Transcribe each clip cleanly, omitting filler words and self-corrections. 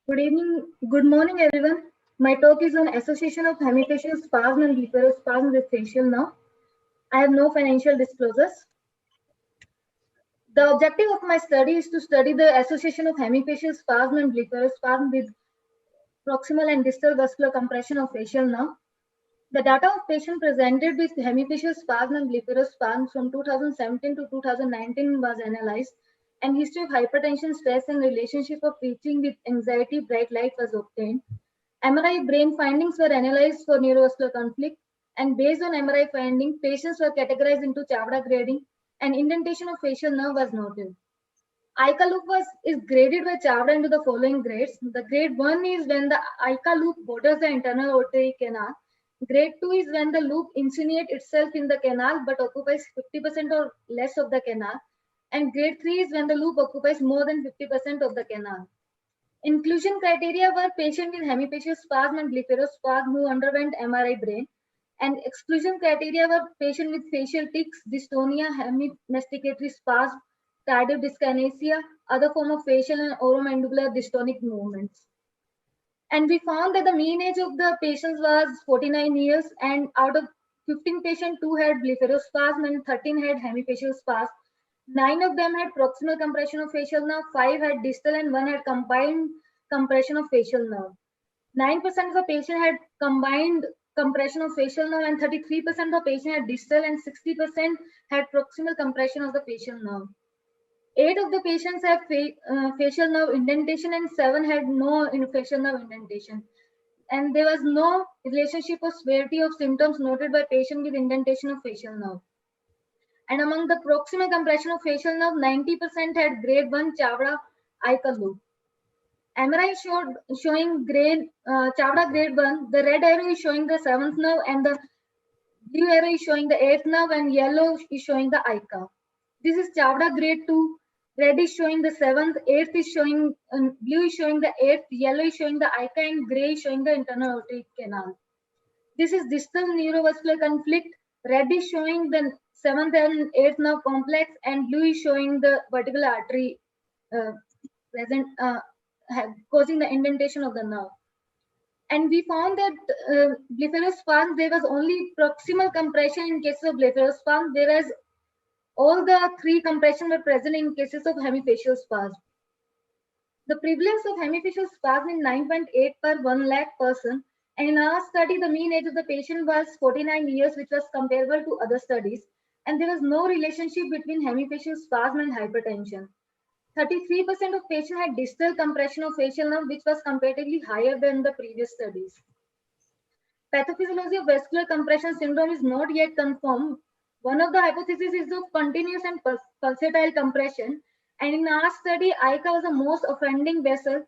Good evening, good morning, everyone. My talk is on association of hemifacial spasm and blepharospasm with facial nerve. I have no financial disclosures. The objective of my study is to study the association of hemifacial spasm and blepharospasm with proximal and distal vascular compression of facial nerve. The data of patient presented with hemifacial spasm and blepharospasm from 2017 to 2019 was analyzed, and history of hypertension, stress, and relationship of preaching with anxiety, bright light was obtained. MRI brain findings were analyzed for neurovascular conflict, and based on MRI finding, patients were categorized into Chavda grading, and indentation of facial nerve was noted. ICA loop is graded by Chavda into the following grades. The grade 1 is when the ICA loop borders the internal auditory canal. Grade 2 is when the loop insinuates itself in the canal but occupies 50% or less of the canal. And grade 3 is when the loop occupies more than 50% of the canal. Inclusion criteria were patient with hemifacial spasm and blepharospasm who underwent MRI brain. And exclusion criteria were patient with facial tics, dystonia, hemimasticatory spasm, tardive dyskinesia, other form of facial and oromandibular dystonic movements. And we found that the mean age of the patients was 49 years, and out of 15 patients, 2 had blepharospasm and 13 had hemifacial spasm. 9 of them had proximal compression of facial nerve, 5 had distal, and 1 had combined compression of facial nerve. 9% of the patient had combined compression of facial nerve, and 33% of the patient had distal, and 60% had proximal compression of the facial nerve. 8 of the patients have facial nerve indentation, and 7 had no facial nerve indentation. And there was no relationship of severity of symptoms noted by patient with indentation of facial nerve. And among the proximal compression of facial nerve, 90% had grade 1 Chavda ICA loop. MRI showing Chavda grade 1. The red arrow is showing the 7th nerve, and the blue arrow is showing the 8th nerve, and yellow is showing the ICA. This is Chavda grade 2. Red is showing the 7th, 8th is showing, blue is showing the 8th, yellow is showing the ICA, and gray is showing the internal aortic canal. This is distal neurovascular conflict. Red is showing the 7th and 8th nerve complex, and blue is showing the vertebral artery present, causing the indentation of the nerve. And we found that blepharospasm, there was only proximal compression in cases of blepharospasm, whereas all the 3 compressions were present in cases of hemifacial spasm. The prevalence of hemifacial spasm is 9.8 per 1 lakh person. And in our study, the mean age of the patient was 49 years, which was comparable to other studies. And there was no relationship between hemifacial spasm and hypertension. 33% of patients had distal compression of facial nerve, which was comparatively higher than the previous studies. Pathophysiology of vascular compression syndrome is not yet confirmed. One of the hypotheses is of continuous and pulsatile compression. And in our study, ICA was the most offending vessel,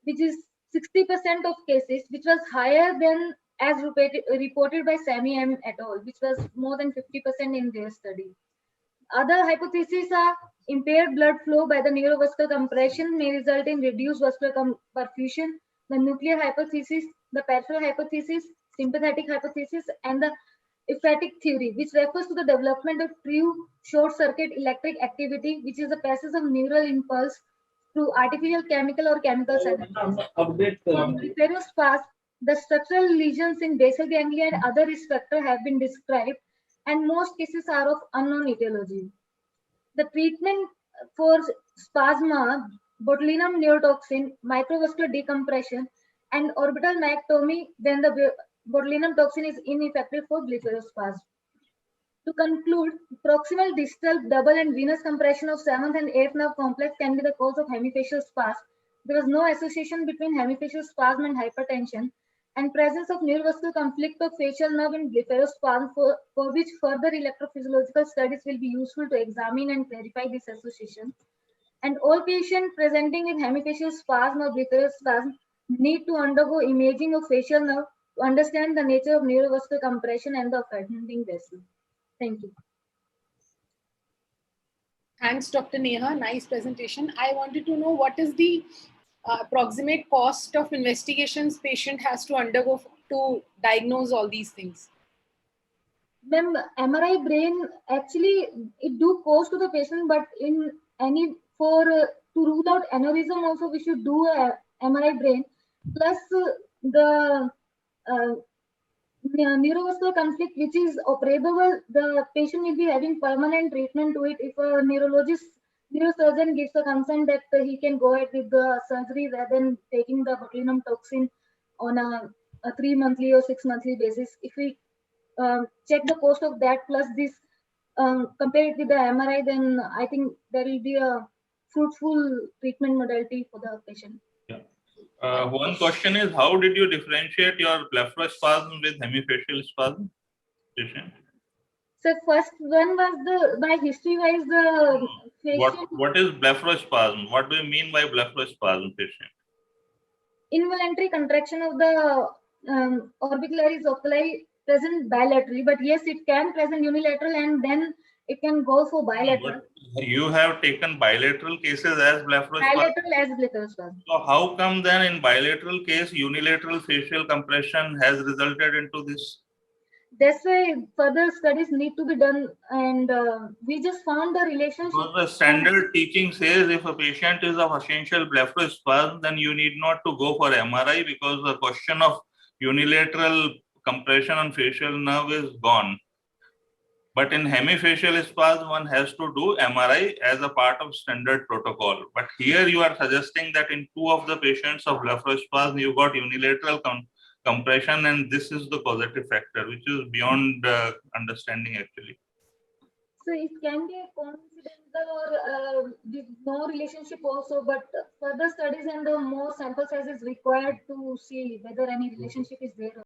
which is 60% of cases, which was higher than as reported by Sami M et al., which was more than 50% in their study. Other hypotheses are impaired blood flow by the neurovascular compression may result in reduced vascular perfusion, the nuclear hypothesis, the peripheral hypothesis, sympathetic hypothesis, and the emphatic theory, which refers to the development of true short-circuit electric activity, which is the passage of neural impulse through artificial chemical or chemical synthesis. For blepharospasm, the structural lesions in basal ganglia and other risk factors have been described, and most cases are of unknown etiology. The treatment for spasma, botulinum neurotoxin, microvascular decompression, and orbital myectomy when the botulinum toxin is ineffective for blepharospasm. To conclude, proximal, distal, double, and venous compression of 7th and 8th nerve complex can be the cause of hemifacial spasm. There was no association between hemifacial spasm and hypertension, and presence of neurovascular conflict of facial nerve in blepharospasm, for which further electrophysiological studies will be useful to examine and clarify this association. And all patients presenting with hemifacial spasm or blepharospasm need to undergo imaging of facial nerve to understand the nature of neurovascular compression and the offending vessel. Thank you. Thanks, Dr. Neha. Nice presentation. I wanted to know what is the approximate cost of investigations patient has to undergo to diagnose all these things? Ma'am, MRI brain actually it do cost to the patient, but in any to rule out aneurysm also we should do a MRI brain, plus the neurovascular conflict, which is operable, the patient will be having permanent treatment to it. If a neurosurgeon gives a consent that he can go ahead with the surgery rather than taking the botulinum toxin on a 3 monthly or 6 monthly basis. If we check the cost of that plus this, compare it with the MRI, then I think there will be a fruitful treatment modality for the patient. Yeah. One question is, how did you differentiate your blepharospasm with hemifacial spasm patient? So first one was the by history wise the patient What is blepharospasm? What do you mean by blepharospasm patient? involuntary contraction of the orbicularis oculi present bilaterally, but yes, it can present unilateral and then it can go for bilateral. But you have taken bilateral cases as blepharospasm. Bilateral as blepharospasm. So how come then in bilateral case unilateral facial compression has resulted into this? That's why further studies need to be done, and we just found the relationship. So the standard teaching says if a patient is of essential blepharospasm, then you need not to go for MRI because the question of unilateral compression on facial nerve is gone. But in hemifacial spasm, one has to do MRI as a part of standard protocol. But here you are suggesting that in 2 of the patients of blepharospasm, you got unilateral compression, and this is the causative factor, which is beyond understanding actually. So it can be a coincidental or with no relationship also, but further studies and the more sample size is required to see whether any relationship is there.